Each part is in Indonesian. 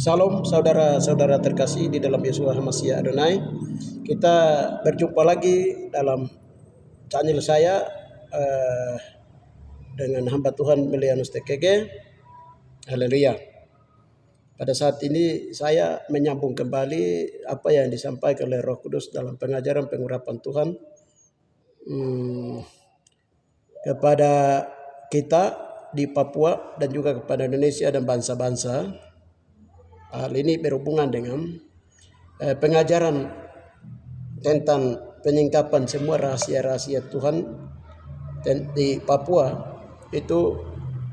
Salam saudara-saudara terkasih di dalam Yesus Hamasiya Adonai. Kita berjumpa lagi dalam channel saya dengan hamba Tuhan Melianus TKG. Haleluya. Pada saat ini saya menyambung kembali apa yang disampaikan oleh Roh Kudus dalam pengajaran pengurapan Tuhan kepada kita di Papua dan juga kepada Indonesia dan bangsa-bangsa. Hal ini berhubungan dengan pengajaran tentang penyingkapan semua rahasia-rahasia Tuhan di Papua. Itu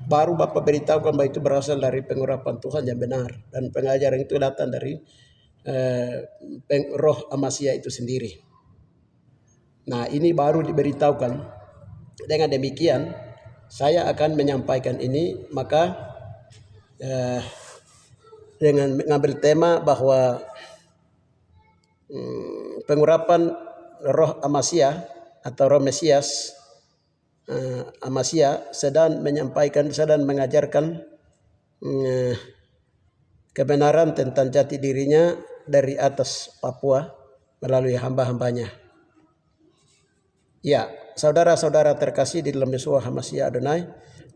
baru Bapak beritahukan bahwa itu berasal dari pengurapan Tuhan yang benar, dan pengajaran itu datang dari Roh Hamasiya itu sendiri. Nah, ini baru diberitahukan. Dengan demikian saya akan menyampaikan ini, maka dengan mengambil tema bahwa pengurapan Roh Hamasiya atau Roh Mesias Hamasiya sedang mengajarkan kebenaran tentang jati dirinya dari atas Papua melalui hamba-hambanya. Ya, saudara-saudara terkasih di dalam Yesus Hamasiya Adonai,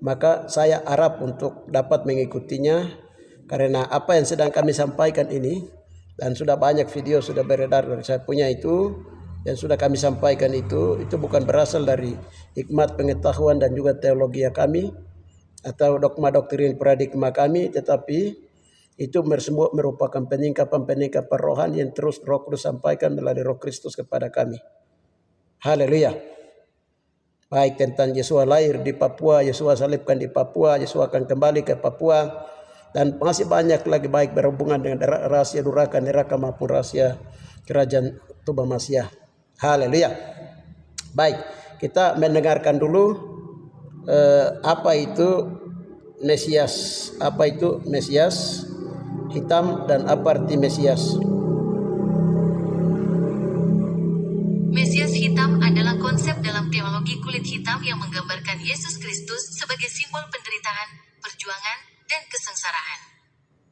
maka saya harap untuk dapat mengikutinya, karena apa yang sedang kami sampaikan ini, dan sudah banyak video sudah beredar dari saya punya itu, yang sudah kami sampaikan itu bukan berasal dari hikmat pengetahuan dan juga teologi kami atau dogma doktrin paradigma kami, tetapi itu semua merupakan penyingkapan rohani yang terus Roh Kudus sampaikan melalui Roh Kristus kepada kami. Haleluya. Baik tentang Yesus lahir di Papua, Yesus salibkan di Papua, Yesus akan kembali ke Papua, dan masih banyak lagi baik berhubungan dengan rahasia neraka maupun rahasia kerajaan Tuban Masyah. Haleluya. Baik, kita mendengarkan dulu apa itu Mesias, apa itu Mesias hitam dan apa arti Mesias. Mesias hitam adalah konsep dalam teologi kulit hitam yang menggambarkan Yesus Kristus sebagai simbol penderitaan, perjuangan, dan kesengsaraan.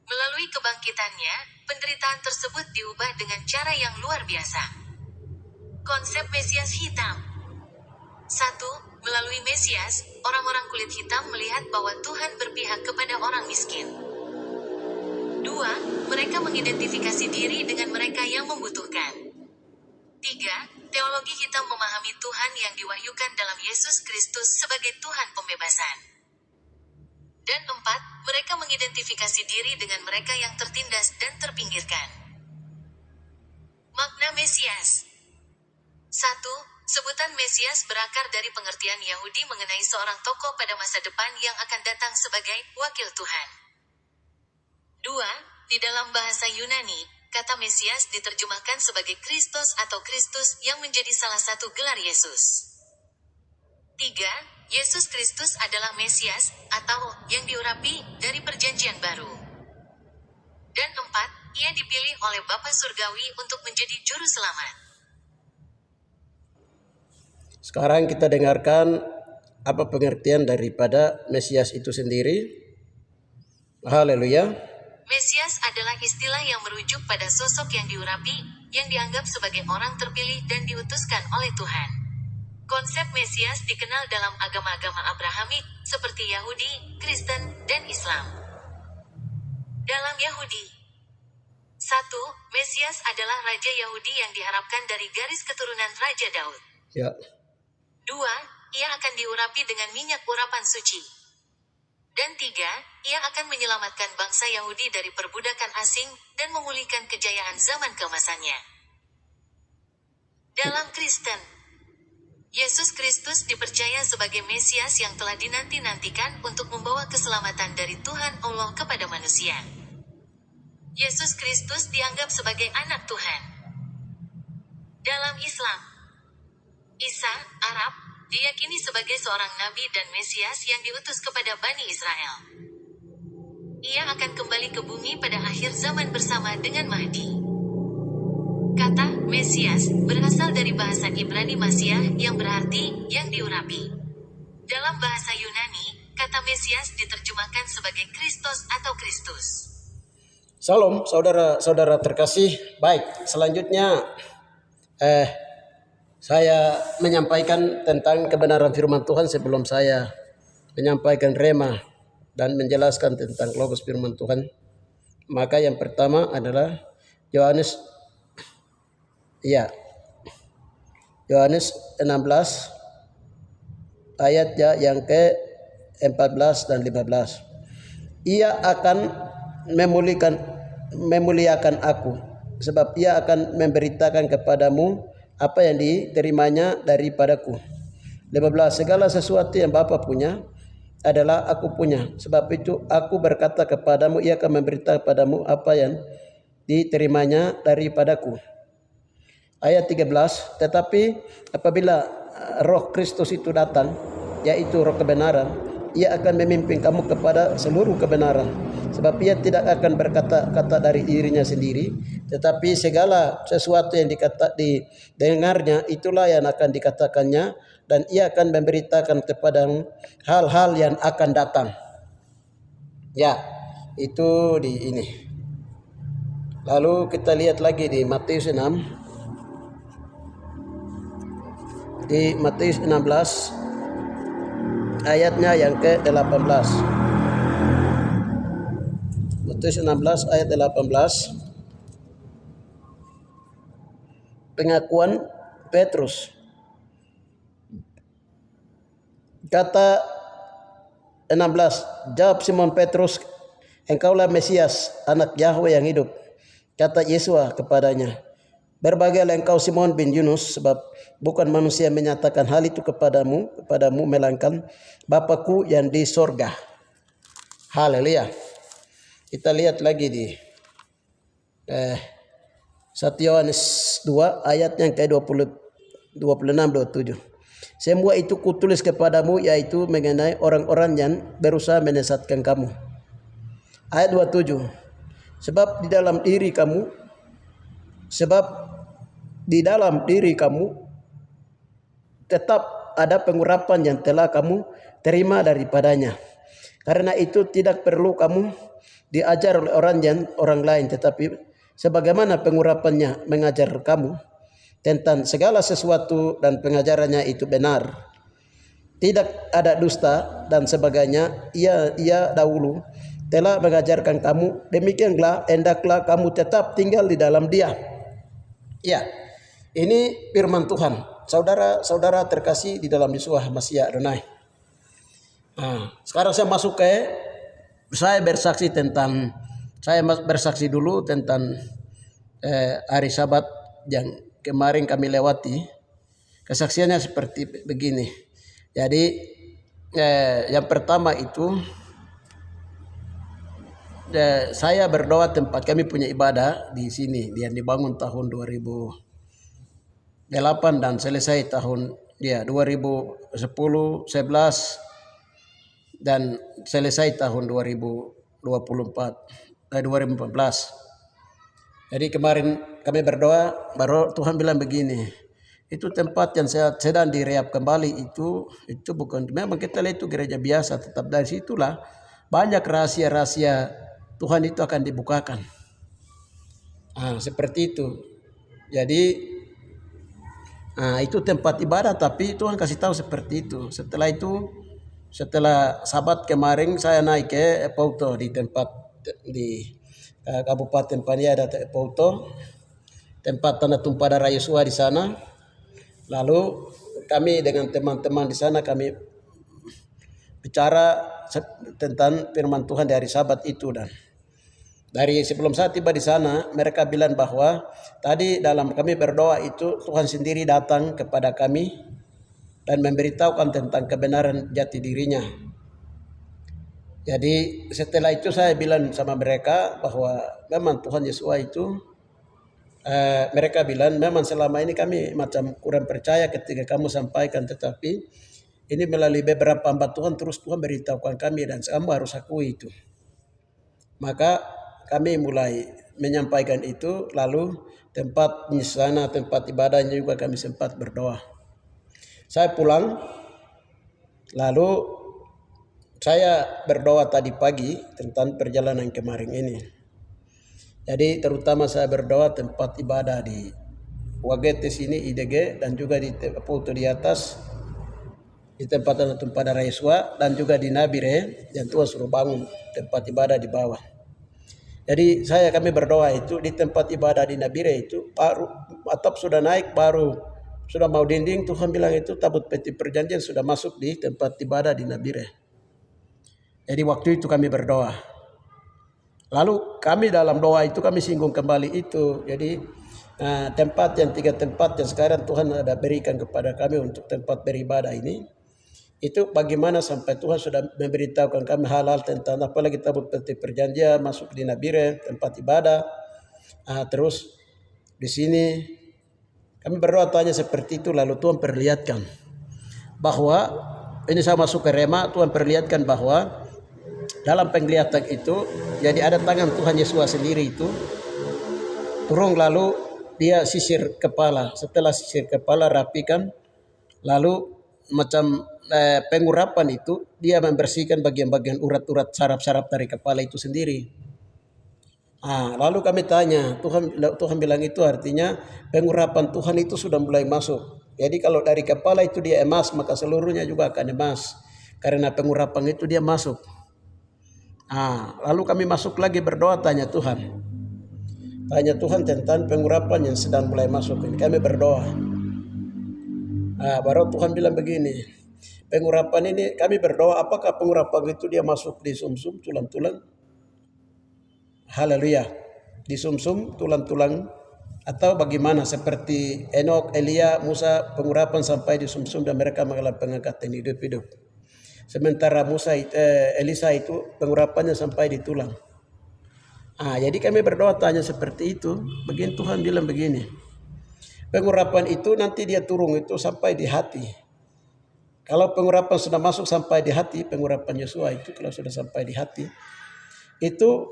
Melalui kebangkitannya, penderitaan tersebut diubah dengan cara yang luar biasa. Konsep Mesias hitam. 1. Melalui Mesias, orang-orang kulit hitam melihat bahwa Tuhan berpihak kepada orang miskin. 2. Mereka mengidentifikasi diri dengan mereka yang membutuhkan. 3. Teologi hitam memahami Tuhan yang diwahyukan dalam Yesus Kristus sebagai Tuhan pembebasan. Dan 4. Mereka mengidentifikasi diri dengan mereka yang tertindas dan terpinggirkan. Makna Mesias. 1. Sebutan Mesias berakar dari pengertian Yahudi mengenai seorang tokoh pada masa depan yang akan datang sebagai wakil Tuhan. 2. Di dalam bahasa Yunani, kata Mesias diterjemahkan sebagai Kristus atau Kristus yang menjadi salah satu gelar Yesus. 3. Yesus Kristus adalah Mesias, atau yang diurapi, dari perjanjian baru. Dan 4. Ia dipilih oleh Bapa Surgawi untuk menjadi juru selamat. Sekarang kita dengarkan apa pengertian daripada Mesias itu sendiri. Haleluya. Mesias adalah istilah yang merujuk pada sosok yang diurapi, yang dianggap sebagai orang terpilih dan diutuskan oleh Tuhan. Konsep Mesias dikenal dalam agama-agama Abrahamik, seperti Yahudi, Kristen, dan Islam. Dalam Yahudi, 1. Mesias adalah Raja Yahudi yang diharapkan dari garis keturunan Raja Daud. Ya. 2. Ia akan diurapi dengan minyak urapan suci. Dan 3. Ia akan menyelamatkan bangsa Yahudi dari perbudakan asing, dan memulihkan kejayaan zaman keemasannya. Dalam Kristen, Yesus Kristus dipercaya sebagai Mesias yang telah dinanti-nantikan untuk membawa keselamatan dari Tuhan Allah kepada manusia. Yesus Kristus dianggap sebagai anak Tuhan. Dalam Islam, Isa, Arab, diyakini sebagai seorang nabi dan Mesias yang diutus kepada Bani Israel. Ia akan kembali ke bumi pada akhir zaman bersama dengan Mahdi. Kata Mesias berasal dari bahasa Ibrani Masiah yang berarti yang diurapi. Dalam bahasa Yunani, kata Mesias diterjemahkan sebagai Kristos atau Kristus. Salam saudara-saudara terkasih. Baik, selanjutnya saya menyampaikan tentang kebenaran firman Tuhan sebelum saya menyampaikan rema dan menjelaskan tentang logos firman Tuhan. Maka yang pertama adalah Yohanes Yohanes 16 ayatnya yang ke-14 dan 15. Ia akan memuliakan aku, sebab ia akan memberitakan kepadamu apa yang diterimanya daripadaku. 15. Segala sesuatu yang Bapa punya adalah aku punya. Sebab itu aku berkata kepadamu, ia akan memberitakan kepadamu apa yang diterimanya daripadaku. Ayat 13. Tetapi apabila Roh Kristus itu datang, yaitu Roh kebenaran, ia akan memimpin kamu kepada seluruh kebenaran. Sebab ia tidak akan berkata-kata dari dirinya sendiri, tetapi segala sesuatu yang didengarnya itulah yang akan dikatakannya, dan ia akan memberitakan kepadamu hal-hal yang akan datang. Ya, itu di ini. Lalu kita lihat lagi di Matius 6. Di Matius 16 ayatnya yang ke-18. Matius 16 ayat 18. Pengakuan Petrus. Kata 16, jawab Simon Petrus, engkaulah Mesias, anak Yahweh yang hidup. Kata Yesus kepadanya, berbahagialah engkau Simon bin Yunus, sebab bukan manusia menyatakan hal itu kepadamu, melainkan Bapakku yang di sorga. Haleluya. Kita lihat lagi di 1 Yohanes 2 ayat yang ke-26-27. Semua itu kutulis kepadamu, yaitu mengenai orang-orang yang berusaha menyesatkan kamu. Ayat 27. Sebab di dalam diri kamu tetap ada pengurapan yang telah kamu terima daripadanya. Karena itu tidak perlu kamu diajar oleh orang lain, tetapi sebagaimana pengurapannya mengajar kamu tentang segala sesuatu dan pengajarannya itu benar. Tidak ada dusta dan sebagainya. Ia dahulu telah mengajarkan kamu, demikianlah hendaklah kamu tetap tinggal di dalam Dia. Ya, ini firman Tuhan. Saudara-saudara terkasih di dalam Yesus Mashiach Adonai. Sekarang saya bersaksi dulu tentang hari Sabat yang kemarin kami lewati. Kesaksiannya seperti begini. Jadi yang pertama itu saya berdoa tempat kami punya ibadah di sini yang dibangun tahun 2008 dan selesai tahun 2010, 11 dan selesai tahun 2014. Jadi kemarin kami berdoa, baru Tuhan bilang begini, itu tempat yang saya sedang direhab kembali itu bukan, memang kita lihat itu gereja biasa, tetap dari situlah banyak rahasia-rahasia Tuhan itu akan dibukakan. Seperti itu. Jadi itu tempat ibadah, tapi Tuhan kasih tahu seperti itu. Setelah Sabat kemarin saya naik ke Epauto di tempat di Kabupaten Paniada Epauto, tempat tanah tumpah darah Yosua di sana. Lalu kami dengan teman-teman di sana kami bicara tentang firman Tuhan dari Sabat itu, dan dari sebelum saya tiba di sana mereka bilang bahwa tadi dalam kami berdoa itu Tuhan sendiri datang kepada kami dan memberitahukan tentang kebenaran jati dirinya. Jadi setelah itu saya bilang sama mereka bahwa memang Tuhan Yesus itu mereka bilang memang selama ini kami macam kurang percaya ketika kamu sampaikan, tetapi ini melalui beberapa hamba Tuhan terus Tuhan beritahukan kami dan kamu harus akui itu. Maka kami mulai menyampaikan itu, lalu tempat di sana, tempat ibadahnya juga kami sempat berdoa. Saya pulang, lalu saya berdoa tadi pagi tentang perjalanan kemarin ini. Jadi terutama saya berdoa tempat ibadah di Wagete sini IDG dan juga di foto di atas di tempat pada Raiswa dan juga di Nabire yang Tuhan suruh bangun tempat ibadah di bawah. Jadi kami berdoa itu di tempat ibadah di Nabire itu baru atap sudah naik, baru sudah mau dinding, Tuhan bilang itu tabut peti perjanjian sudah masuk di tempat ibadah di Nabire. Jadi waktu itu kami berdoa. Lalu kami dalam doa itu kami singgung kembali itu. Jadi tempat yang 3 tempat yang sekarang Tuhan ada berikan kepada kami untuk tempat beribadah ini, itu bagaimana sampai Tuhan sudah memberitahukan kami hal-hal tentang apalagi tabut peti perjanjian masuk di Nabire tempat ibadah. Terus di sini kami berdoa tanya seperti itu, lalu Tuhan perlihatkan bahwa ini saya masuk ke Rema, Tuhan perlihatkan bahwa dalam penglihatan itu jadi ada tangan Tuhan Yesus sendiri itu turun, lalu dia sisir kepala. Setelah sisir kepala rapikan, lalu macam pengurapan itu dia membersihkan bagian-bagian urat-urat saraf-saraf dari kepala itu sendiri. Lalu kami tanya, Tuhan bilang itu artinya pengurapan Tuhan itu sudah mulai masuk. Jadi kalau dari kepala itu dia emas, maka seluruhnya juga akan emas karena pengurapan itu dia masuk. Lalu kami masuk lagi berdoa tanya Tuhan tentang pengurapan yang sedang mulai masuk ini. Kami berdoa. Baru Tuhan bilang begini, pengurapan ini kami berdoa apakah pengurapan itu dia masuk di sumsum tulang-tulang? Haleluya. Di sumsum tulang-tulang atau bagaimana seperti Enok, Elia, Musa pengurapan sampai di sumsum dan mereka mengalami pengangkatan hidup-hidup. Sementara Elisa itu pengurapannya sampai di tulang. Jadi kami berdoa tanya seperti itu. Begini Tuhan bilang begini, pengurapan itu nanti dia turun itu sampai di hati. Kalau pengurapan sudah masuk sampai di hati, pengurapan Yesus itu kalau sudah sampai di hati, itu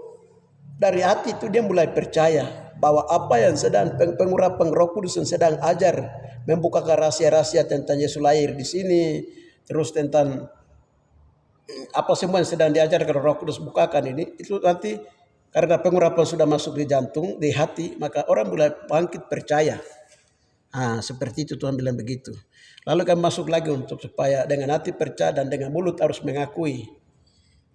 dari hati itu dia mulai percaya bahwa apa yang sedang pengurapan Roh Kudus yang sedang ajar membukakan rahasia-rahasia tentang Yesus lahir di sini, terus tentang apa semua yang sedang diajarkan Roh Kudus bukakan ini, itu nanti karena pengurapan sudah masuk di jantung, di hati, maka orang mulai bangkit percaya. Seperti itu Tuhan bilang begitu. Lalu kami masuk lagi untuk supaya dengan hati percaya dan dengan mulut harus mengakui.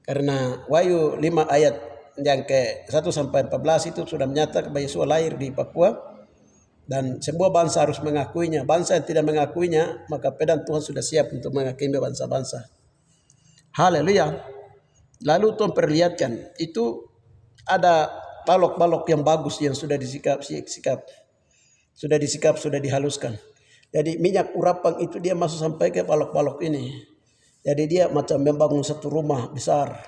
Karena Wahyu 5 ayat yang ke 1-14 itu sudah menyatakan bahwa Yesus lahir di Papua dan semua bangsa harus mengakuinya. Bangsa yang tidak mengakuinya, maka pedang Tuhan sudah siap untuk menghakimi bangsa-bangsa. Haleluya. Lalu Tuhan perlihatkan itu ada balok-balok yang bagus yang sudah disikap, sudah dihaluskan. Jadi minyak urapan itu dia masuk sampai ke balok-balok ini. Jadi dia macam membangun satu rumah besar.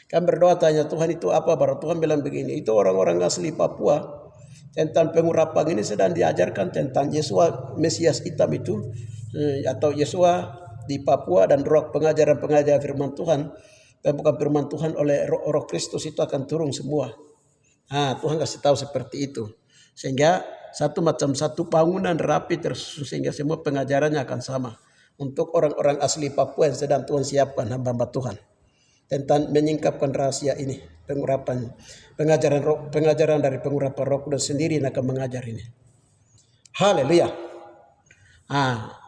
Kami berdoa tanya Tuhan itu apa, baru Tuhan bilang begini, itu orang-orang asli Papua tentang pengurapan ini sedang diajarkan tentang Yesua Mesias hitam itu, atau Yesua di Papua, dan roh pengajaran-pengajaran firman Tuhan dan bukan firman Tuhan oleh roh Kristus itu akan turun semua. Tuhan kasih tahu seperti itu. Sehingga satu bangunan rapi tersusun sehingga semua pengajarannya akan sama. Untuk orang-orang asli Papua yang sedang Tuhan siapkan hamba-hamba Tuhan. Tentang menyingkapkan rahasia ini. Pengajaran dari pengurapan Roh Kudus sendiri yang akan mengajar ini. Haleluya.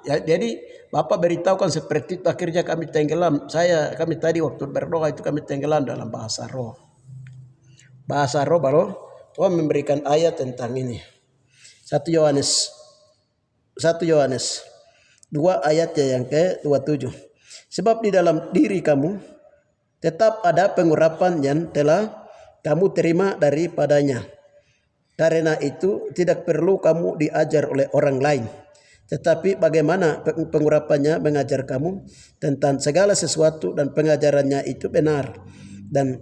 Jadi Bapak beritahukan seperti itu, akhirnya kami tenggelam. Kami tadi waktu berdoa itu kami tenggelam dalam bahasa roh. Bahasa roh baru Tuhan memberikan ayat tentang ini. 1 Yohanes 2 ayatnya yang ke-27. Sebab di dalam diri kamu tetap ada pengurapan yang telah kamu terima daripadanya. Karena itu tidak perlu kamu diajar oleh orang lain. Tetapi bagaimana pengurapannya mengajar kamu tentang segala sesuatu dan pengajarannya itu benar dan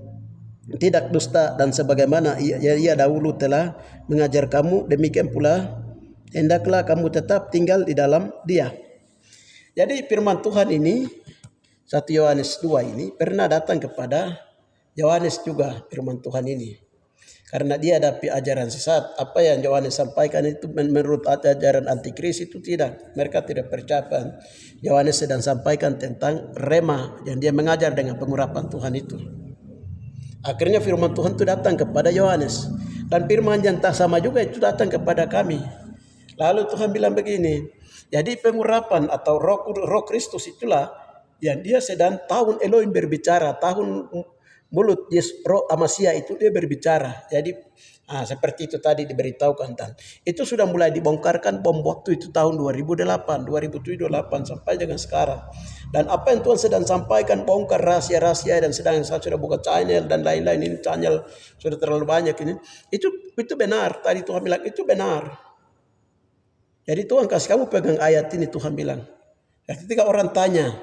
tidak dusta, dan sebagaimana ia dahulu telah mengajar kamu, demikian pula hendaklah kamu tetap tinggal di dalam Dia. Jadi firman Tuhan ini 1 Yohanes 2 ini pernah datang kepada Yohanes juga firman Tuhan ini. Karena dia hadapi ajaran sesat. Apa yang Yohanes sampaikan itu menurut ajaran antikris itu tidak. Mereka tidak percaya. Yohanes sedang sampaikan tentang rema yang dia mengajar dengan pengurapan Tuhan itu. Akhirnya firman Tuhan itu datang kepada Yohanes. Dan firman yang tak sama juga itu datang kepada kami. Lalu Tuhan bilang begini, jadi pengurapan atau roh Kristus itulah yang dia sedang tahun Elohim berbicara, tahun mulut roh Amasia itu dia berbicara. Jadi seperti itu tadi diberitahukan, dan itu sudah mulai dibongkarkan bom waktu itu tahun 2008, 2007, 2008 sampai dengan sekarang. Dan apa yang Tuhan sedang sampaikan, bongkar rahasia-rahasia, dan sedang saya sudah buka channel dan lain-lain, ini channel sudah terlalu banyak ini. Itu benar, tadi Tuhan bilang itu benar. Jadi Tuhan kasih kamu pegang ayat ini, Tuhan bilang. Ya, ketika orang tanya,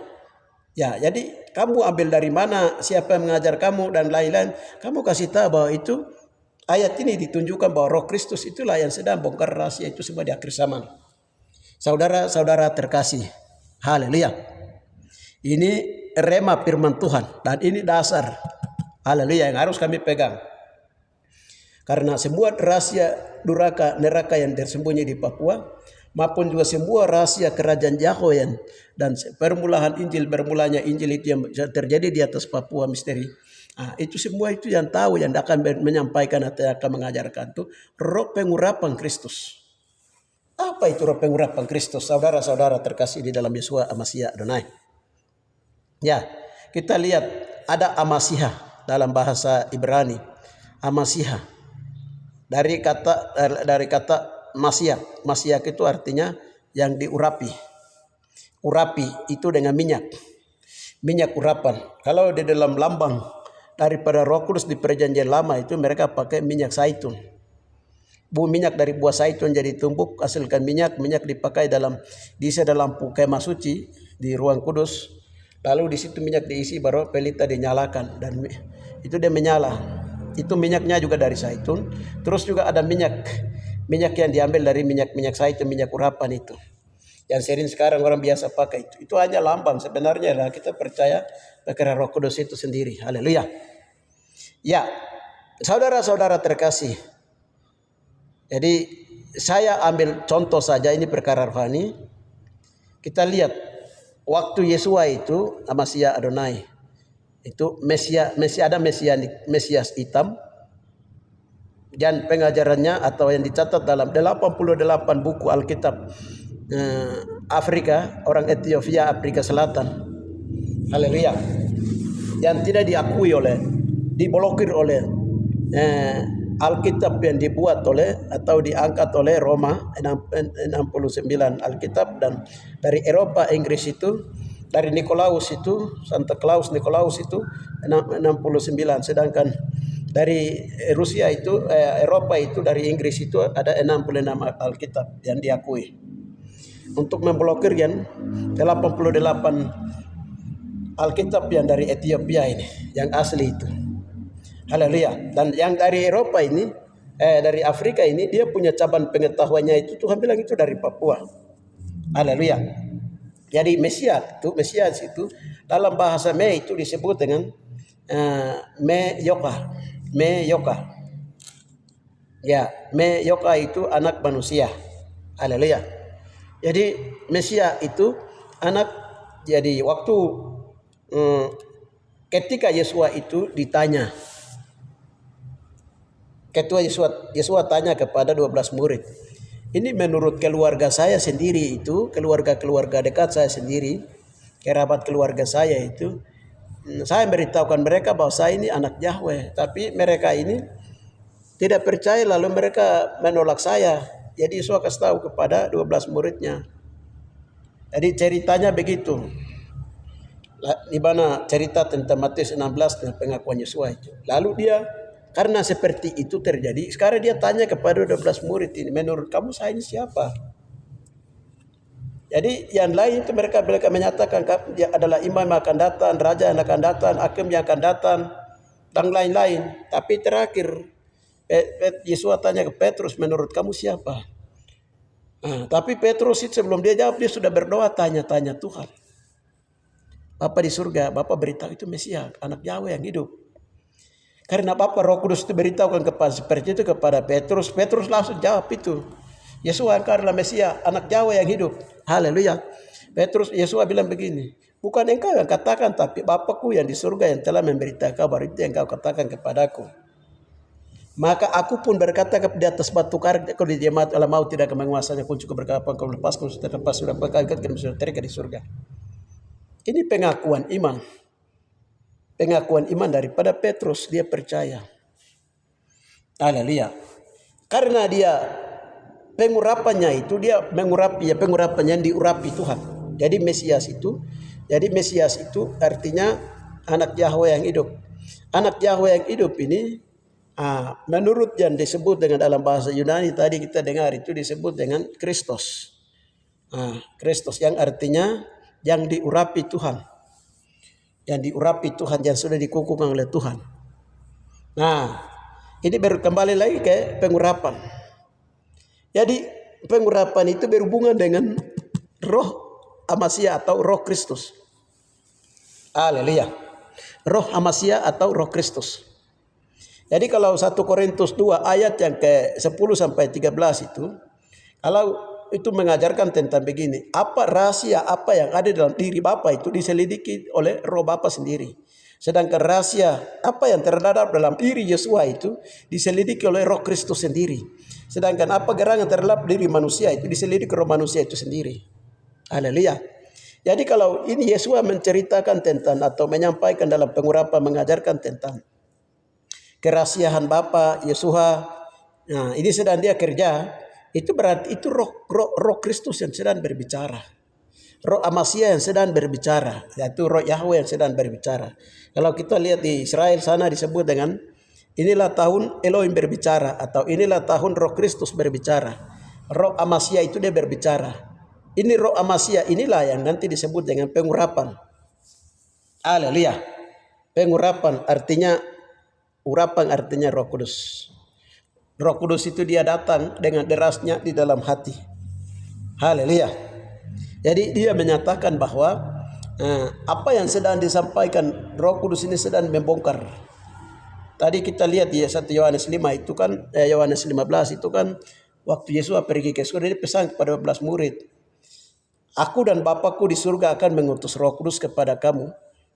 ya jadi kamu ambil dari mana, siapa yang mengajar kamu dan lain-lain, kamu kasih tahu bahwa itu ayat ini ditunjukkan bahwa Roh Kristus itulah yang sedang bongkar rahasia itu semua di akhir zaman. Saudara-saudara terkasih, haleluya. Ini rema firman Tuhan dan ini dasar, haleluya, yang harus kami pegang. Karena semua rahasia neraka yang tersembunyi di Papua, maupun juga semua rahasia kerajaan Yahweh dan permulaan Injil, bermulanya Injil itu yang terjadi di atas Papua misteri. Itu semua itu yang tahu, yang akan menyampaikan atau akan mengajarkan itu roh pengurapan Kristus. Apa itu roh pengurapan Kristus? Saudara-saudara terkasih di dalam Yeshua Amasia Adonai. Ya, kita lihat ada Amasiha dalam bahasa Ibrani. Amasiha dari kata Masiak. Masiak itu artinya yang diurapi. Urapi itu dengan minyak. Minyak urapan. Kalau di dalam lambang daripada Roh Kudus di perjanjian lama itu mereka pakai minyak zaitun. Minyak dari buah zaitun jadi tumbuk, hasilkan minyak. Minyak dipakai diisi dalam kemah suci di ruang kudus. Lalu di situ minyak diisi, baru pelita dinyalakan dan itu dia menyala. Itu minyaknya juga dari zaitun. Terus juga ada minyak yang diambil dari minyak zaitun, minyak urapan itu. Yang sering sekarang orang biasa pakai itu. Itu hanya lambang, sebenarnya lah kita percaya perkara Roh Kudus itu sendiri. Haleluya. Ya, saudara-saudara terkasih. Jadi saya ambil contoh saja, ini perkara rohani. Kita lihat waktu Yesua itu Amasia Adonai itu Mesias hitam, dan pengajarannya atau yang dicatat dalam 88 buku Alkitab Afrika, orang Ethiopia, Afrika Selatan. Haleluya. Yang tidak diblokir oleh Alkitab yang dibuat atau diangkat oleh Roma 69 Alkitab, dan dari Eropa, Inggris itu, dari Nikolaus itu, Santa Claus Nikolaus itu 69, sedangkan dari Rusia itu, Eropa itu, dari Inggris itu ada 66 Alkitab yang diakui. Untuk memblokir yang 88 Alkitab yang dari Ethiopia ini, yang asli itu. Haleluya. Dan yang dari Eropa ini, dari Afrika ini, dia punya cabang pengetahuannya itu, Tuhan bilang itu dari Papua. Haleluya. Jadi Mesias itu dalam bahasa Me itu disebut dengan Me-Yoka. Ya, Me-Yoka itu anak manusia. Haleluya. Jadi Mesias itu anak. Jadi waktu ketika Yesua itu ditanya, Yesua tanya kepada 12 murid, ini menurut keluarga saya sendiri itu, keluarga dekat saya sendiri, kerabat keluarga saya itu, saya beritahukan mereka bahwa saya ini anak Yahweh, tapi mereka ini tidak percaya, lalu mereka menolak saya. Jadi Yesus kasih tahu kepada 12 muridnya. Jadi ceritanya begitu. Di mana cerita tentang Matius 16 dan pengakuan Yesus itu. Lalu dia, karena seperti itu terjadi, sekarang dia tanya kepada 12 murid ini, menurut kamu saya ini siapa? Jadi yang lain itu mereka menyatakan dia adalah imam yang akan datang, raja yang akan datang, hakim yang akan datang, dan lain-lain. Tapi terakhir Yesus tanya ke Petrus, menurut kamu siapa? Tapi Petrus itu sebelum dia jawab, dia sudah berdoa tanya-tanya Tuhan. Bapa di surga, Bapa beritahu itu Mesias, anak Yahweh yang hidup. Karena Bapa Roh Kudus itu beritahukan seperti itu kepada Petrus, Petrus langsung jawab itu. Yesus adalah Mesias, anak Yahweh yang hidup. Haleluya. Yesus bilang begini, Bukan engkau yang katakan, tapi Bapakku yang di surga yang telah memberitakan kabar itu yang kau katakan kepadaku. Maka aku pun berkata di atas batu karang, kalau di jemaat alam maut tidak akan menguasainya, pun cukup berkata, kau lepaskan, sudah lepas, sudah berkata, sudah terikat di surga. Ini pengakuan iman. Pengakuan iman daripada Petrus, dia percaya. Haleluya. Karena dia pengurapannya itu, dia mengurapi, ya pengurapannya yang diurapi Tuhan. Jadi Mesias itu artinya anak Yahweh yang hidup. Anak Yahweh yang hidup ini menurut yang disebut dengan dalam bahasa Yunani tadi kita dengar itu disebut dengan Kristus. Kristus yang artinya yang diurapi Tuhan. Yang diurapi Tuhan, yang sudah dikukuhkan oleh Tuhan. Nah, ini baru kembali lagi ke pengurapan. Jadi pengurapan itu berhubungan dengan roh Amasia atau roh Kristus. Haleluya. Roh Amasia atau roh Kristus. Jadi kalau 1 Korintus 2 ayat yang ke 10 sampai 13 itu, kalau itu mengajarkan tentang begini, apa rahasia apa yang ada dalam diri Bapa itu diselidiki oleh roh Bapa sendiri. Sedangkan rahasia apa yang terdapat dalam diri Yesua itu diselidiki oleh roh Kristus sendiri. Sedangkan apa gerangan terdapat diri manusia itu diselidiki roh manusia itu sendiri. Haleluya. Jadi kalau ini Yesua menceritakan tentang atau menyampaikan dalam pengurapan, mengajarkan tentang kerahasiaan Bapa Yesua. Nah, ini sedang dia kerja. Itu berarti itu roh Kristus yang sedang berbicara. Roh Amasia yang sedang berbicara. Yaitu roh Yahweh yang sedang berbicara. Kalau kita lihat di Israel sana disebut dengan inilah tahun Elohim berbicara. Atau inilah tahun roh Kristus berbicara. Roh Amasia itu dia berbicara. Ini roh Amasia inilah yang nanti disebut dengan pengurapan. Haleluya. Pengurapan artinya, urapan artinya Roh Kudus. Roh Kudus itu dia datang dengan derasnya di dalam hati. Haleluya. Jadi dia menyatakan bahwa apa yang sedang disampaikan Roh Kudus ini sedang membongkar. Tadi kita lihat di 1 Yohanes 5 itu kan, Yohanes 15 itu kan waktu Yesus pergi ke surga, dia pesan kepada 12 murid. Aku dan Bapakku di surga akan mengutus Roh Kudus kepada kamu.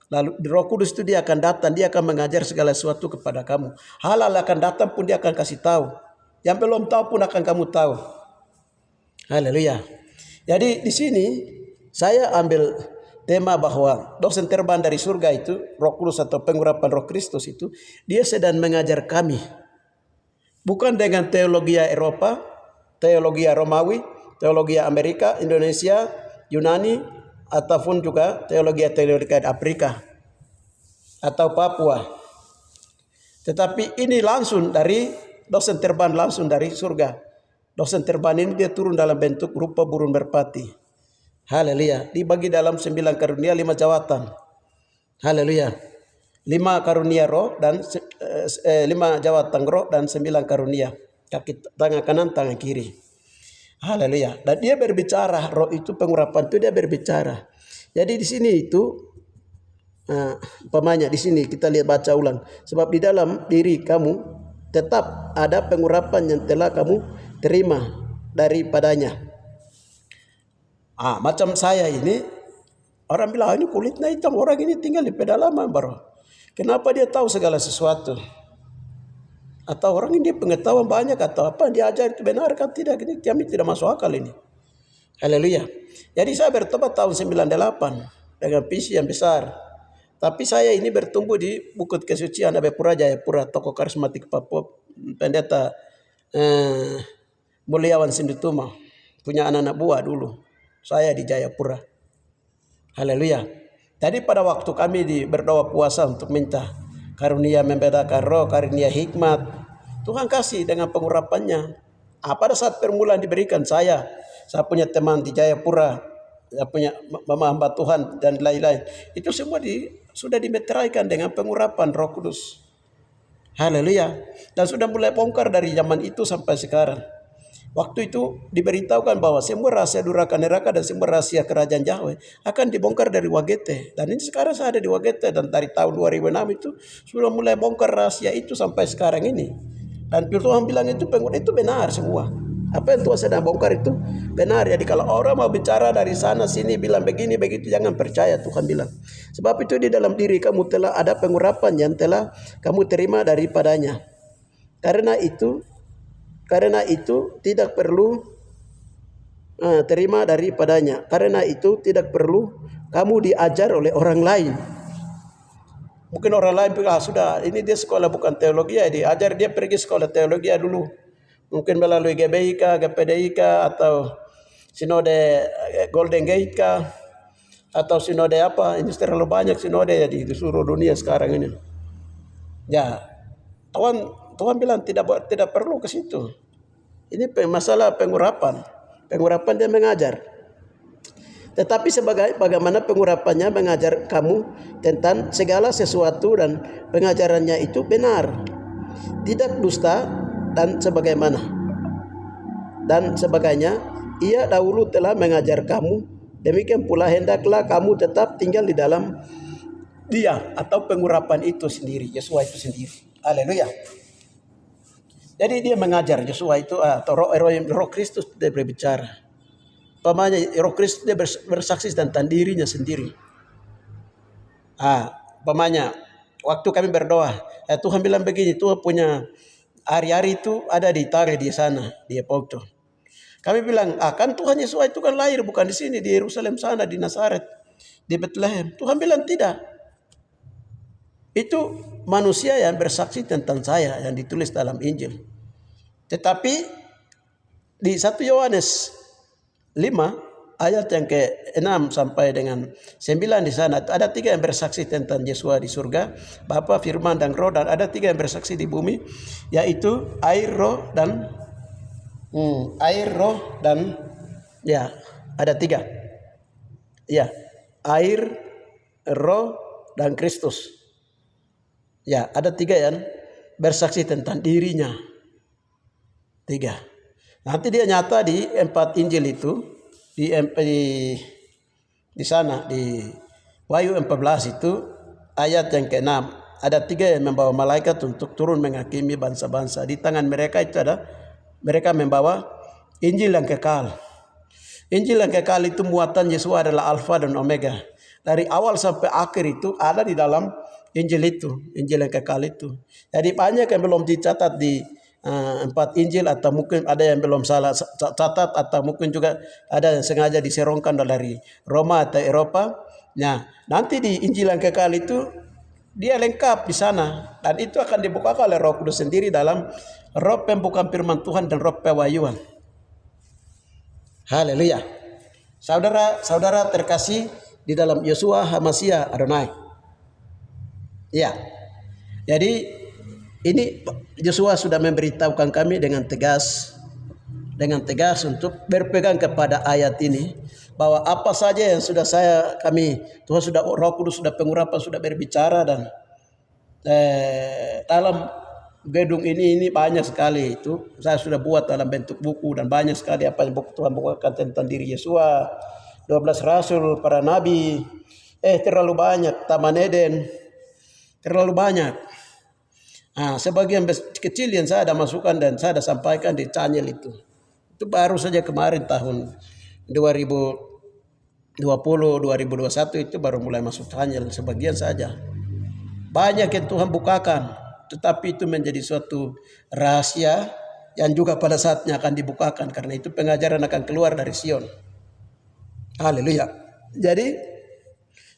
Lalu Roh Kudus itu dia akan datang, dia akan mengajar segala sesuatu kepada kamu. Hal-hal akan datang pun dia akan kasih tahu. Yang belum tahu pun akan kamu tahu. Haleluya. Jadi di sini saya ambil tema bahwa dosen terbang dari surga itu, Roh Kudus atau pengurapan Roh Kristus itu, dia sedang mengajar kami. Bukan dengan teologi Eropa, teologi Romawi, teologi Amerika, Indonesia, Yunani, ataupun juga teologi Afrika atau Papua. Tetapi ini langsung dari dosen terbang, langsung dari surga. Dosen terbang ini dia turun dalam bentuk rupa burung merpati. Haleluya. Dibagi dalam 9 karunia 5 jawatan. Haleluya. 5 karunia roh dan 5 jawatan roh dan 9 karunia. Kaki tangan kanan, tangan kiri. Haleluya. Dan dia berbicara, roh itu pengurapan itu dia berbicara. Jadi di sini itu umpamanya di sini kita lihat baca ulang. Sebab di dalam diri kamu tetap ada pengurapan yang telah kamu terima daripadanya. Macam saya ini, orang bilang ini kulitnya hitam, orang ini tinggal di pedalaman bro. Kenapa dia tahu segala sesuatu? Atau orang ini pengetahuan banyak atau apa yang diajar itu benar kan tidak? Ini kami tidak masuk akal ini. Haleluya. Jadi saya bertobat tahun 98 dengan visi yang besar. Tapi saya ini bertumbuh di Bukit Kesucian Abepura Jayapura, tokoh karismatik Papua, pendeta Mulyawan Sindutuma, punya anak-anak buah dulu. Saya di Jayapura. Haleluya. Jadi pada waktu kami berdoa puasa untuk minta karunia membedakan roh, karunia hikmat, Tuhan kasih dengan pengurapannya. Pada saat permulaan diberikan saya punya teman di Jayapura, saya punya mama hamba Tuhan dan lain-lain. Itu semua sudah dimeteraikan dengan pengurapan Roh Kudus. Haleluya. Dan sudah mulai bongkar dari zaman itu sampai sekarang. Waktu itu diberitahukan bahwa semua rahasia duraka neraka dan semua rahasia kerajaan Yahweh akan dibongkar dari Wagete. Dan ini sekarang saya ada di Wagete, dan dari tahun 2006 itu sudah mulai bongkar rahasia itu sampai sekarang ini. Dan Tuhan bilang itu benar semua. Apa yang Tuhan sedang bongkar itu benar. Jadi kalau orang mau bicara dari sana sini bilang begini begitu, jangan percaya. Tuhan bilang, sebab itu di dalam diri kamu telah ada pengurapan yang telah kamu terima daripadanya. Karena itu tidak perlu terima daripadanya. Karena itu tidak perlu kamu diajar oleh orang lain. Mungkin orang lain bilang, sudah ini dia sekolah bukan teologi ya, diajar dia pergi sekolah teologi dulu. Mungkin melalui GBIK, GPDIK, atau sinode Golden Gate atau sinode apa. Ini terlalu banyak sinode ya di seluruh dunia sekarang ini. Ya, Tuhan bilang tidak perlu ke situ. Ini masalah pengurapan. Pengurapan dia mengajar. Tetapi bagaimana pengurapannya mengajar kamu tentang segala sesuatu dan pengajarannya itu benar, tidak dusta dan sebagaimana. Dan sebagainya, ia dahulu telah mengajar kamu, demikian pula hendaklah kamu tetap tinggal di dalam dia atau pengurapan itu sendiri, Yesua itu sendiri. Haleluya. Jadi dia mengajar Yesua itu atau roh Kristus dia berbicara. Pamannya roh Kristus dia bersaksi tentang dirinya sendiri. Pamannya waktu kami berdoa, Tuhan bilang begini, Tuhan punya hari-hari itu ada di Tare di sana, di Epokto. Kami bilang, kan Tuhan Yesus itu kan lahir bukan di sini, di Yerusalem sana, di Nazaret, di Bethlehem. Tuhan bilang tidak. Itu manusia yang bersaksi tentang saya yang ditulis dalam Injil. Tetapi di 1 Yohanes 5 ayat yang ke-6 sampai dengan 9 di sana ada 3 yang bersaksi tentang Yesus di surga, Bapa, Firman dan Roh, dan ada 3 yang bersaksi di bumi, yaitu air, roh dan ya ada 3. Ya, air, roh dan Kristus. Ya, ada 3 yang bersaksi tentang dirinya. 3. Nanti dia nyata di 4 Injil itu di sana di Wahyu 14 itu ayat yang ke-6 ada 3 yang membawa malaikat untuk turun menghakimi bangsa-bangsa. Di tangan mereka itu mereka membawa Injil yang kekal. Injil yang kekal itu muatan Yesus adalah Alfa dan Omega. Dari awal sampai akhir itu ada di dalam Injil itu, Injil yang kekal itu. Jadi banyak yang belum dicatat di 4 Injil, atau mungkin ada yang belum salah catat, atau mungkin juga ada yang sengaja diserongkan dari Roma atau Eropa. Nah, nanti di Injil yang kekal itu dia lengkap di sana, dan itu akan dibukakan oleh Roh Kudus sendiri dalam roh pembukaan firman Tuhan dan roh pewahyuan. Haleluya. Saudara terkasih di dalam Yeshua HaMashiach Adonai. Ya. Jadi ini Yesua sudah memberitahukan kami dengan tegas untuk berpegang kepada ayat ini, bahwa apa saja yang sudah Tuhan sudah, Roh Kudus sudah pengurapan, sudah berbicara, dan dalam gedung ini banyak sekali itu saya sudah buat dalam bentuk buku, dan banyak sekali apa yang Tuhan bukakan tentang diri Yesua, 12 rasul, para nabi, terlalu banyak, Taman Eden, terlalu banyak. Sebagian kecil yang saya ada masukkan dan saya ada sampaikan di channel itu baru saja kemarin tahun 2020, 2021 itu baru mulai masuk channel, sebagian saja. Banyak yang Tuhan bukakan, tetapi itu menjadi suatu rahasia yang juga pada saatnya akan dibukakan, karena itu pengajaran akan keluar dari Sion. Haleluya. Jadi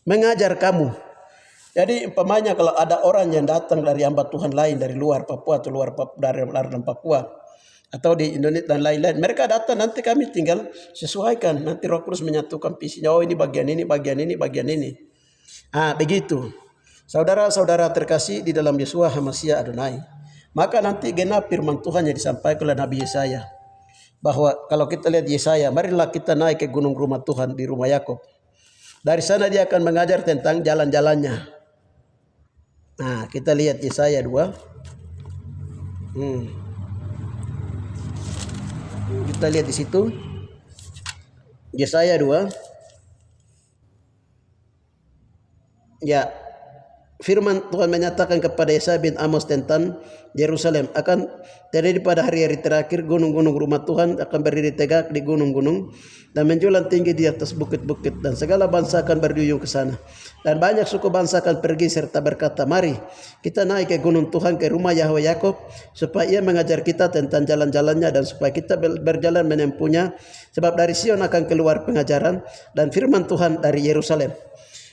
mengajar kamu. Jadi umpamanya kalau ada orang yang datang dari hamba Tuhan lain dari luar Papua atau dari Papua atau di Indonesia dan lain-lain, mereka datang, nanti kami tinggal sesuaikan, nanti Roh Kudus menyatukan visinya, ini bagian ini, bagian ini, bagian ini. Begitu. Saudara-saudara terkasih di dalam Yeshua HaMashiach Adonai, maka nanti genap firman Tuhan yang disampaikan oleh Nabi Yesaya, bahwa kalau kita lihat Yesaya, marilah kita naik ke gunung rumah Tuhan di rumah Yakub. Dari sana dia akan mengajar tentang jalan-jalannya. Kita lihat Yesaya 2. Kita lihat di situ. Yesaya 2. Ya. firman Tuhan menyatakan kepada Yesaya bin Amos tentang Yerusalem akan terjadi pada hari-hari terakhir, gunung-gunung rumah Tuhan akan berdiri tegak di gunung-gunung dan menjulang tinggi di atas bukit-bukit, dan segala bangsa akan berduyung ke sana. Dan banyak suku bangsa akan pergi serta berkata, mari kita naik ke gunung Tuhan, ke rumah Yahweh Yakub, supaya ia mengajar kita tentang jalan-jalannya dan supaya kita berjalan menempuhnya. Sebab dari Sion akan keluar pengajaran dan firman Tuhan dari Yerusalem.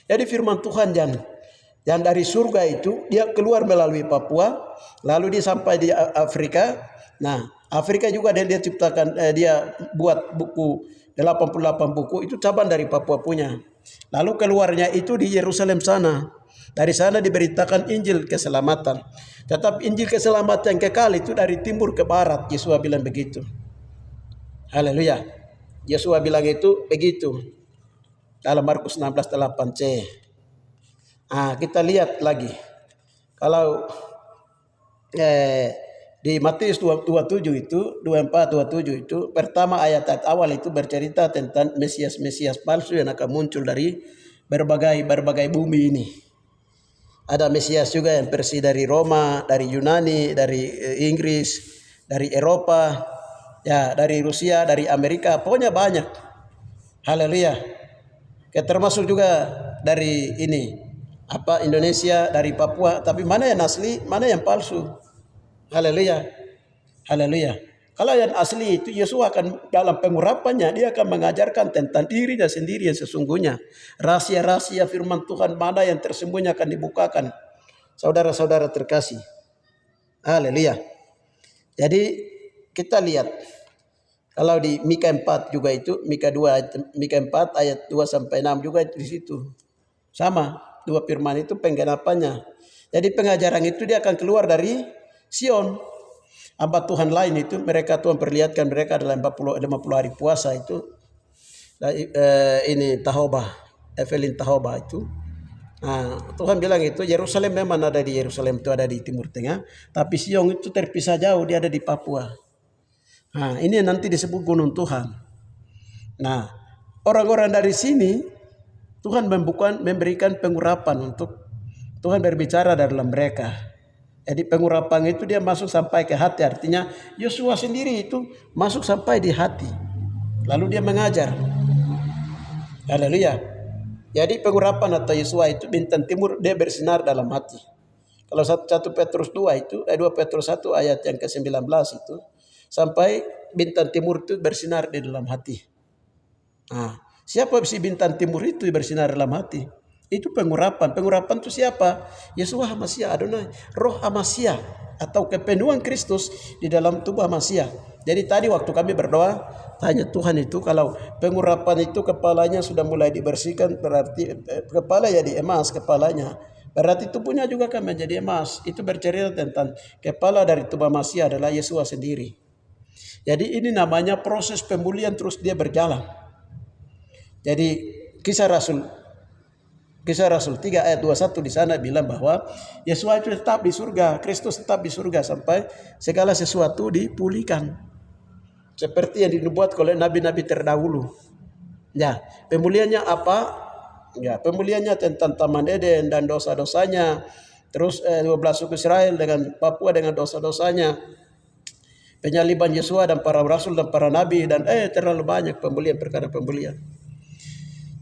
Jadi firman Tuhan yang dari surga itu dia keluar melalui Papua, lalu dia sampai di Afrika. Nah, Afrika juga dia ciptakan, dia buat buku 88 buku, itu cabang dari Papua punya. Lalu keluarnya itu di Yerusalem sana. Dari sana diberitakan Injil keselamatan. Tetap Injil keselamatan yang kekal itu dari timur ke barat. Yesus bilang begitu. Haleluya. Yesus bilang itu begitu. Dalam Markus 16:8c. Kita lihat lagi. Kalau di Matius 27 itu, 24-27 itu, pertama ayat awal itu bercerita tentang Mesias palsu yang akan muncul dari berbagai bumi ini. Ada Mesias juga yang versi dari Roma, dari Yunani, dari Inggris, dari Eropa, ya, dari Rusia, dari Amerika, pokoknya banyak. Haleluya. Termasuk juga dari Indonesia, dari Papua, tapi mana yang asli, mana yang palsu. Haleluya. Haleluya. Kalau yang asli itu Yesus akan dalam pengurapannya dia akan mengajarkan tentang dirinya sendiri yang sesungguhnya. Rahasia-rahasia firman Tuhan mana yang tersembunyi akan dibukakan. Saudara-saudara terkasih. Haleluya. Jadi kita lihat kalau di Mika 4 juga itu, Mika 4 ayat 2 sampai 6 juga itu di situ. Sama, dua firman itu penggenapannya. Jadi pengajaran itu dia akan keluar dari Sion. Hamba Tuhan lain itu mereka Tuhan perlihatkan mereka dalam 50 hari puasa itu. Ini Tahobah, Evelyn Tahobah itu. Tuhan bilang itu Yerusalem memang ada di Yerusalem itu ada di Timur Tengah, tapi Sion itu terpisah jauh, dia ada di Papua. Ini nanti disebut gunung Tuhan. Nah, orang-orang dari sini Tuhan memberikan pengurapan untuk Tuhan berbicara dalam mereka. Jadi pengurapan itu dia masuk sampai ke hati, artinya Yosua sendiri itu masuk sampai di hati. Lalu dia mengajar. Haleluya. Jadi pengurapan atau Yosua itu bintang timur, dia bersinar dalam hati. Kalau 1 Petrus 2 itu, 2 Petrus 1 ayat yang ke-19 itu, sampai bintang timur itu bersinar di dalam hati. Siapa si bintang timur itu bersinar dalam hati? Itu pengurapan. Pengurapan itu siapa? Yesus Hamasiah Adonai, Roh Hamasiah atau kepenuhan Kristus di dalam tubuh Hamasiah. Jadi tadi waktu kami berdoa, tanya Tuhan itu kalau pengurapan itu kepalanya sudah mulai dibersihkan, berarti kepala jadi emas kepalanya. Berarti tubuhnya juga akan menjadi emas. Itu bercerita tentang kepala dari tubuh Hamasiah adalah Yesus sendiri. Jadi ini namanya proses pemulihan terus dia berjalan. Jadi Kisah Rasul 3 ayat 21 di sana bilang bahwa Yesus itu tetap di surga, Kristus tetap di surga sampai segala sesuatu dipulihkan. Seperti yang dinubuat oleh nabi-nabi terdahulu. Ya, pemulihannya apa? Ya, pemulihannya tentang Taman Eden dan dosa-dosanya. Terus 12 suku Israel dengan Papua dengan dosa-dosanya. Penyaliban Yesus dan para rasul dan para nabi dan terlalu banyak perkara pemulihan.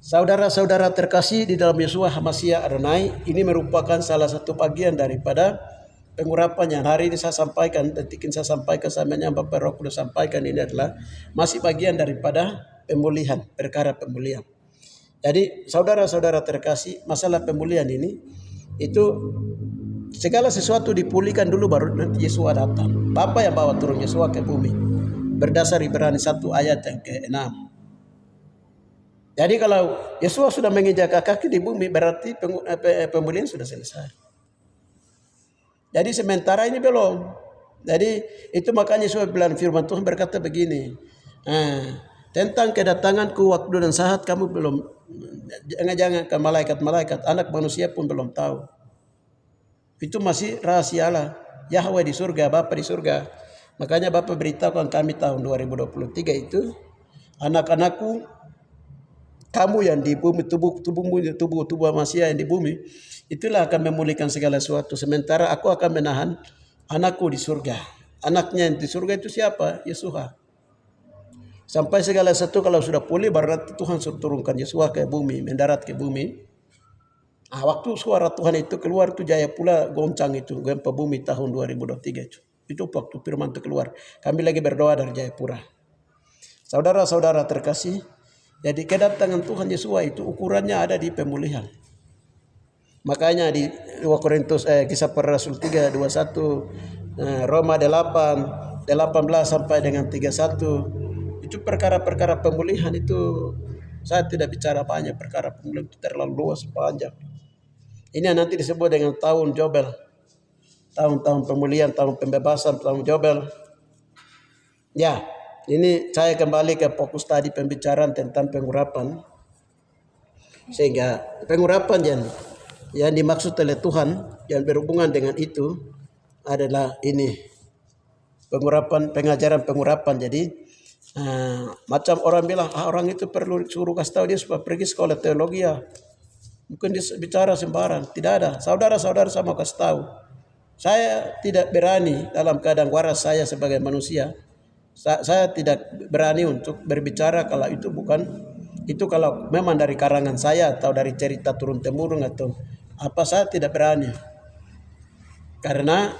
Saudara-saudara terkasih di dalam Yesus Hamasiah Adonai, ini merupakan salah satu bagian daripada pengurapan yang hari ini saya sampaikan, detikin saya sampaikan, samanya Bapak Roh Kudus sampaikan, ini adalah masih bagian daripada pemulihan, perkara pemulihan. Jadi saudara-saudara terkasih, masalah pemulihan ini, itu segala sesuatu dipulihkan dulu baru nanti Yesus datang. Bapa yang bawa turun Yesus ke bumi, berdasar Ibrani 1 ayat yang ke-6. Jadi kalau Yesus sudah menginjak kaki di bumi, berarti pemulihan sudah selesai. Jadi sementara ini belum. Jadi itu makanya Yesus bilang firman Tuhan berkata begini. Tentang kedatanganku waktu dan saat kamu belum, jangan ke malaikat-malaikat, anak manusia pun belum tahu. Itu masih rahasia Allah. Yahweh di surga, Bapa di surga. Makanya Bapa beritahukan kami tahun 2023 itu, anak-anakku kamu yang di bumi, tubuh manusia yang di bumi, itulah akan memulihkan segala sesuatu. Sementara aku akan menahan anakku di surga. Anaknya yang di surga itu siapa? Yesuha. Sampai segala sesuatu kalau sudah pulih, berarti Tuhan suruh turunkan Yesuha ke bumi, mendarat ke bumi. Waktu suara Tuhan itu keluar itu jaya pula goncang itu, gempa bumi tahun 2023 itu. Itu waktu firman itu keluar. Kami lagi berdoa dari Jayapura. Saudara-saudara terkasih, jadi kedatangan Tuhan Yesus itu ukurannya ada di pemulihan. Makanya di 2 Korintus Kisah Para Rasul 3, 21, Roma 8, 18 sampai dengan 31. Itu perkara-perkara pemulihan itu saya tidak bicara banyak, perkara pemulihan itu terlalu luas panjang. Ini nanti disebut dengan tahun Jobel. Tahun-tahun pemulihan, tahun pembebasan, tahun Jobel. Ya, ini saya kembali ke fokus tadi pembicaraan tentang pengurapan. Sehingga pengurapan yang dimaksud oleh Tuhan yang berhubungan dengan itu adalah ini. Pengurapan, pengajaran pengurapan. Jadi macam orang bilang, orang itu perlu suruh kasih tahu dia supaya pergi sekolah teologi ya. Mungkin dia bicara sembarang. Tidak ada. Saudara-saudara saya mau kasih tahu. Saya tidak berani dalam keadaan waras saya sebagai manusia. Saya tidak berani untuk berbicara kalau itu bukan. Itu kalau memang dari karangan saya atau dari cerita turun-temurun atau apa, saya tidak berani. Karena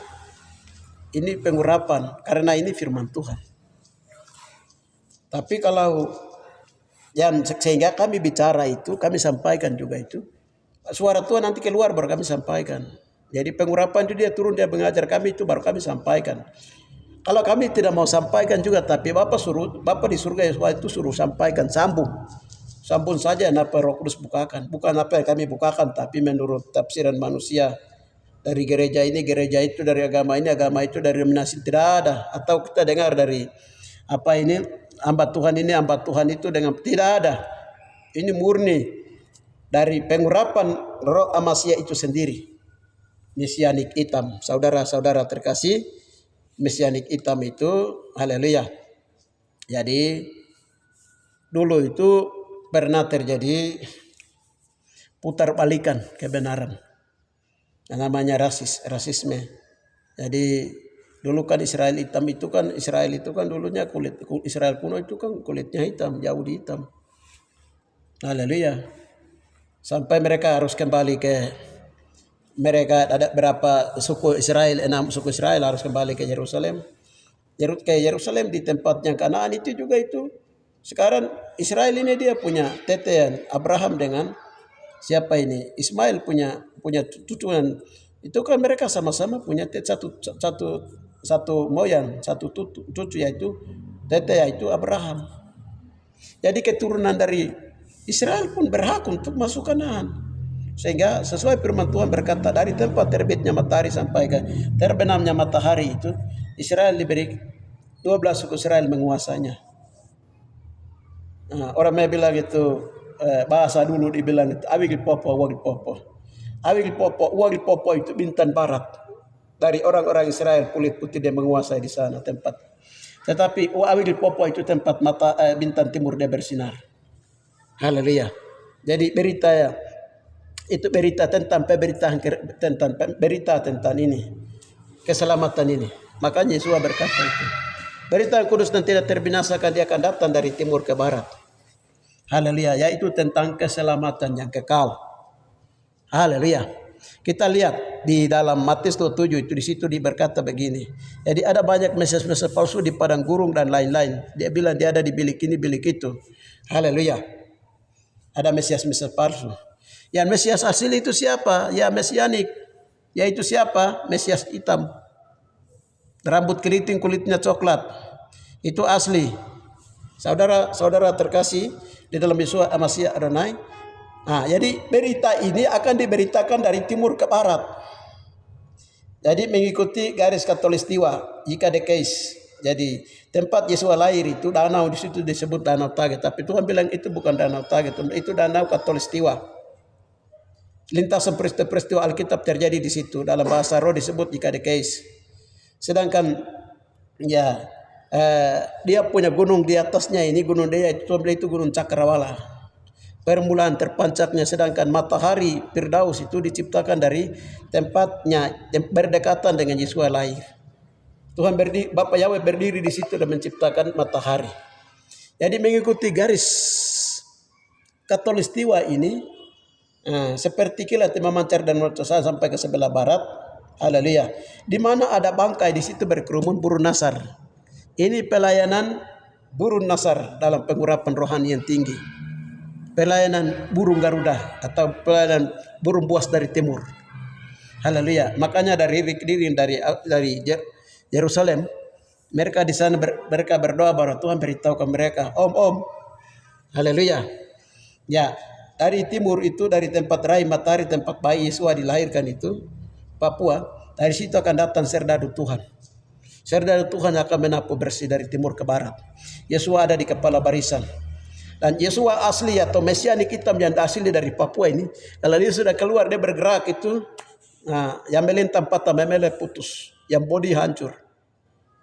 ini pengurapan. Karena ini firman Tuhan. Tapi kalau yang sehingga kami bicara itu, kami sampaikan juga itu. Suara Tuhan nanti keluar baru kami sampaikan. Jadi pengurapan itu dia turun, dia mengajar kami itu baru kami sampaikan. Kalau kami tidak mau sampaikan juga, tapi Bapak di surga itu suruh sampaikan, sambung saja apa Roh Kudus bukakan. Bukan apa yang kami bukakan, tapi menurut tafsiran manusia. Dari gereja ini, gereja itu, dari agama ini, agama itu, dari denominasi tidak ada. Atau kita dengar dari apa ini, hamba Tuhan ini, hamba Tuhan itu dengan tidak ada. Ini murni dari pengurapan Roh Amasia itu sendiri. Mesianik hitam, saudara-saudara terkasih, mesianik hitam itu, haleluya. Jadi dulu itu pernah terjadi putar balikan kebenaran. Yang namanya rasisme. Jadi dulu kan Israel itu kan dulunya kulit Israel kuno itu kan kulitnya hitam, jauh di hitam. Haleluya. Sampai mereka harus kembali mereka ada berapa suku Israel, 6 suku Israel harus kembali ke Yerusalem. Di tempatnya Kanaan itu juga itu. Sekarang Israel ini dia punya tetean Abraham dengan siapa ini? Ismail punya tutunan. Itu kan mereka sama-sama punya satu moyang, satu cucu yaitu tete yaitu Abraham. Jadi keturunan dari Israel pun berhak untuk masuk Kanaan. Sehingga sesuai firman Tuhan berkata, dari tempat terbitnya matahari sampai ke terbenamnya matahari itu, Israel diberi 12 suku Israel menguasanya. Orang bilang itu bahasa dulu dibilang itu awigil popo wagil popo. Awigil popo wagil popo itu bintang barat. Dari orang-orang Israel kulit putih dia menguasai di sana tempat. Tetapi awigil popo itu tempat bintang timur dia bersinar. Haleluya. Jadi berita tentang tentang ini, keselamatan ini. Makanya Yesus berkata itu, berita yang kudus dan tidak terbinasakan, dia akan datang dari timur ke barat. Haleluya, yaitu tentang keselamatan yang kekal. Haleluya. Kita lihat di dalam Matius 27 itu, di situ berkata begini. Jadi ada banyak mesias-mesias palsu di padang gurun dan lain-lain. Dia bilang dia ada di bilik ini, bilik itu. Haleluya. Ada mesias-mesias palsu. Yang Mesias asli itu siapa? Ya mesianik. Yaitu siapa? Mesias hitam. Rambut keriting, kulitnya coklat. Itu asli. Saudara-saudara terkasih di dalam Yesus Masiah Adonai. Jadi berita ini akan diberitakan dari timur ke barat. Jadi mengikuti garis khatulistiwa. Jika dekais. Jadi tempat Yesus lahir itu danau, di situ disebut Danau Tage. Tapi Tuhan bilang itu bukan Danau Tage, itu danau khatulistiwa. Lintasan peristiwa Alkitab terjadi di situ. Dalam bahasa roh disebut jika dekais. Sedangkan dia punya gunung di atasnya ini, gunung dia itu Gunung Cakrawala. permulaan terpancarnya, sedangkan matahari Firdaus itu diciptakan dari tempatnya berdekatan dengan Yesua lahir. Tuhan berdiri, Bapa Yahweh berdiri di situ dan menciptakan matahari. Jadi mengikuti garis Katulistiwa ini, seperti kilat yang memancar dan mercusuar sampai ke sebelah barat. Haleluya. Di mana ada bangkai, di situ berkerumun burung nasar. Ini pelayanan burung nasar dalam pengurapan rohani yang tinggi. Pelayanan burung Garuda atau pelayanan burung buas dari timur. Haleluya. Makanya dari Yerusalem, mereka di sana mereka berdoa bahwa Tuhan beritahu ke mereka, om. Haleluya. Ya, dari timur itu, dari tempat raih matahari, tempat bayi Yesus dilahirkan itu, Papua, dari situ akan datang serdadu Tuhan. Serdadu Tuhan akan menapu bersih dari timur ke barat. Yesus ada di kepala barisan. Dan Yesus asli atau Mesianik hitam yang asli dari Papua ini, kalau dia sudah keluar, dia bergerak itu, yang melintang patah memele putus, yang bodi hancur.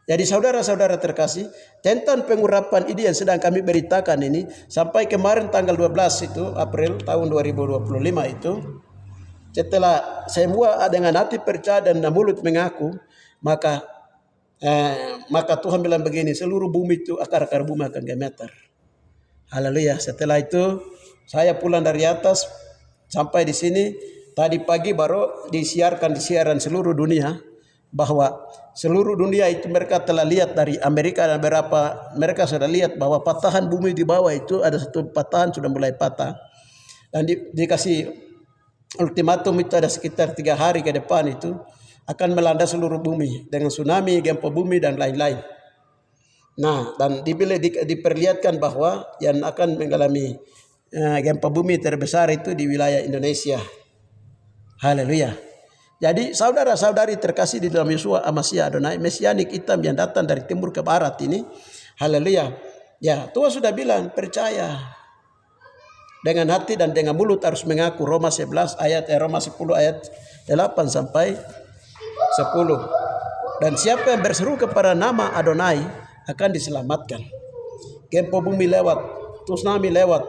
Jadi saudara-saudara terkasih, tentang pengurapan ini yang sedang kami beritakan ini, sampai kemarin tanggal 12 itu, April tahun 2025 itu, setelah semua dengan hati percaya dan mulut mengaku, maka Tuhan bilang begini, seluruh bumi itu, akar-akar bumi akan gemetar. Haleluya. Setelah itu saya pulang dari atas sampai di sini. Tadi pagi baru disiarkan di siaran seluruh dunia bahwa seluruh dunia itu mereka telah lihat dari Amerika dan beberapa mereka sudah lihat bahwa patahan bumi di bawah itu ada satu patahan sudah mulai patah dan dikasih ultimatum itu ada sekitar 3 hari ke depan itu akan melanda seluruh bumi dengan tsunami, gempa bumi dan lain-lain. Nah, dan diperlihatkan bahwa yang akan mengalami gempa bumi terbesar itu di wilayah Indonesia. Haleluya. Jadi saudara-saudari terkasih di dalam Yeshua Amasya Adonai, Mesianik hitam yang datang dari timur ke barat ini. Haleluya. Ya, Tuhan sudah bilang percaya. Dengan hati dan dengan mulut harus mengaku. Roma 10 ayat 8 sampai 10. Dan siapa yang berseru kepada nama Adonai akan diselamatkan. Gempa bumi lewat, tsunami lewat,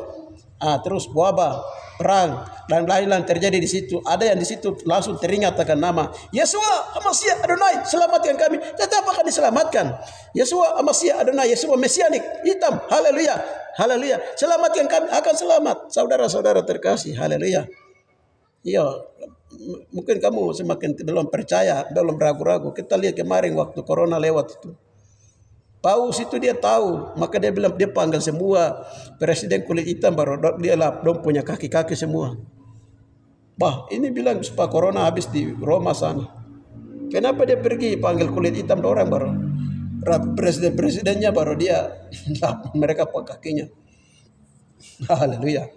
terus wabah, perang dan lain-lain terjadi di situ. Ada yang di situ langsung teringat akan nama Yeshua Amasya Adonai, selamatkan kami. Tetap akan diselamatkan. Yeshua Amasya Adonai, Yeshua Mesianik hitam. Haleluya, haleluya. Selamatkan kami, akan selamat. Saudara-saudara terkasih, haleluya. Iya, mungkin kamu semakin belum percaya, belum ragu-ragu. Kita lihat kemarin waktu corona lewat itu. Paus itu dia tahu, maka dia bilang dia panggil semua presiden kulit hitam baru dia lah dong punya kaki-kaki semua. Bah, ini bilang supaya corona habis di Roma sana. Kenapa dia pergi panggil kulit hitam orang baru presiden-presidennya baru dia mereka pakai kakinya. Haleluya.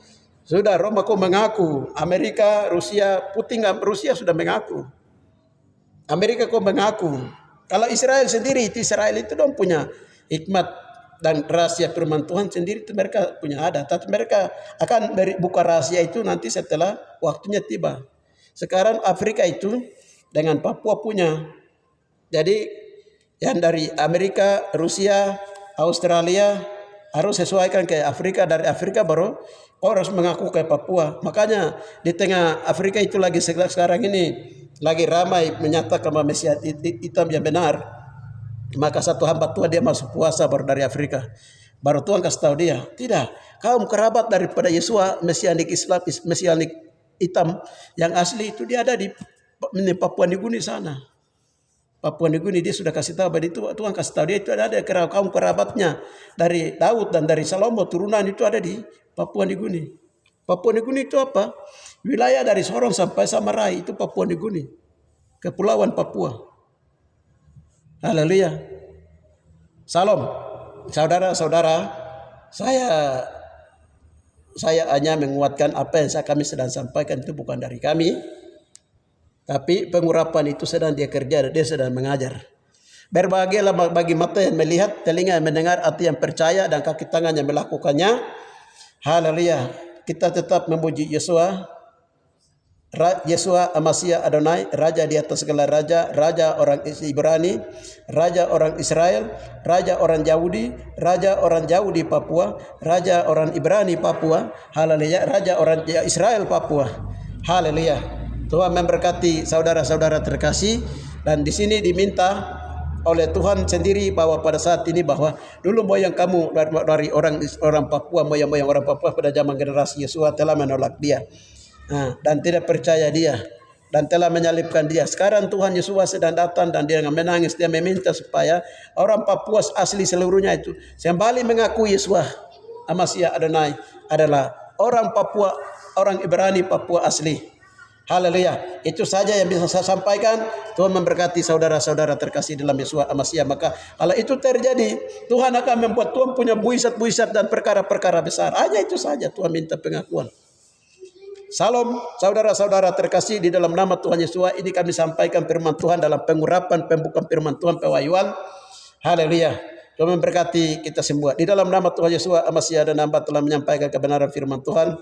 Sudah Roma kok mengaku, Amerika, Rusia, Putin, Rusia sudah mengaku. Amerika kok mengaku. Kalau Israel sendiri, Israel itu dong punya hikmat dan rahasia firman Tuhan sendiri itu mereka punya ada. Tapi mereka akan buka rahasia itu nanti setelah waktunya tiba. Sekarang Afrika itu dengan Papua punya. Jadi yang dari Amerika, Rusia, Australia harus sesuaikan ke Afrika. Dari Afrika baru harus mengaku ke Papua. Makanya di tengah Afrika itu lagi sekarang ini lagi ramai menyatakan bahwa Mesias hitam yang benar. Maka satu hamba Tuhan dia masuk puasa baru dari Afrika. Baru Tuhan kasih tahu dia, tidak, kaum kerabat daripada Yeshua Mesianik Islam, Mesianik hitam yang asli itu dia ada di Papua Nugini sana. Papua Nugini dia sudah kasih tahu bahwa itu Tuhan kasih tahu dia itu ada kaum kerabatnya dari Daud dan dari Salomo turunan itu ada di Papua Nugini. Papua Nugini itu apa? Wilayah dari Sorong sampai Samarai itu Papua Nugini. Kepulauan Papua. Haleluya. Salam. Saudara-saudara, saya hanya menguatkan apa yang kami sedang sampaikan itu bukan dari kami. Tapi pengurapan itu sedang dia kerja, dia sedang mengajar. Berbahagialah bagi mata yang melihat, telinga yang mendengar, hati yang percaya dan kaki tangan yang melakukannya. Haleluya. Kita tetap memuji Yeshua Yeshua Amasya Adonai, Raja di atas segala raja, Raja orang Ibrani, Raja orang Israel, Raja orang Yahudi, Raja orang Yahudi Papua, Raja orang Ibrani Papua, haleluya, Raja orang Israel Papua, haleluya. Tuhan memberkati saudara-saudara terkasih, dan di sini diminta oleh Tuhan sendiri bahwa pada saat ini bahwa dulu moyang kamu dari orang Papua, moyang orang Papua pada zaman generasi Yesua telah menolak dia. Dan tidak percaya dia dan telah menyalibkan dia. Sekarang Tuhan Yesus sedang datang dan dia menangis, dia meminta supaya orang Papua asli seluruhnya itu kembali mengakui Yesus Amasya Adonai adalah orang Papua, orang Ibrani Papua asli. Haleluya. Itu saja yang bisa saya sampaikan. Tuhan memberkati saudara-saudara terkasih dalam Yesus Amasya. Maka kalau itu terjadi, Tuhan akan membuat Tuhan punya buisat-buisat dan perkara-perkara besar. Hanya itu saja Tuhan minta pengakuan. Salam saudara-saudara terkasih, di dalam nama Tuhan Yesus ini kami sampaikan firman Tuhan dalam pengurapan pembukaan firman Tuhan pewahyuan. Haleluya. Tuhan memberkati kita semua. Di dalam nama Tuhan Yesus Amasya dan hamba telah menyampaikan kebenaran firman Tuhan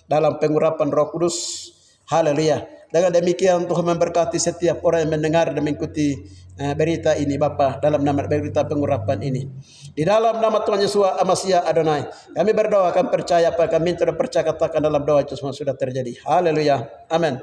dalam pengurapan Roh Kudus. Haleluya. Dengan demikian Tuhan memberkati setiap orang yang mendengar dan mengikuti berita ini Bapa, dalam nama berita pengurapan ini. Di dalam nama Tuhan Yesus Amasya Adonai, kami berdoa, kami percaya apa kami minta dan percaya katakan dalam doa itu semua sudah terjadi. Haleluya. Amin.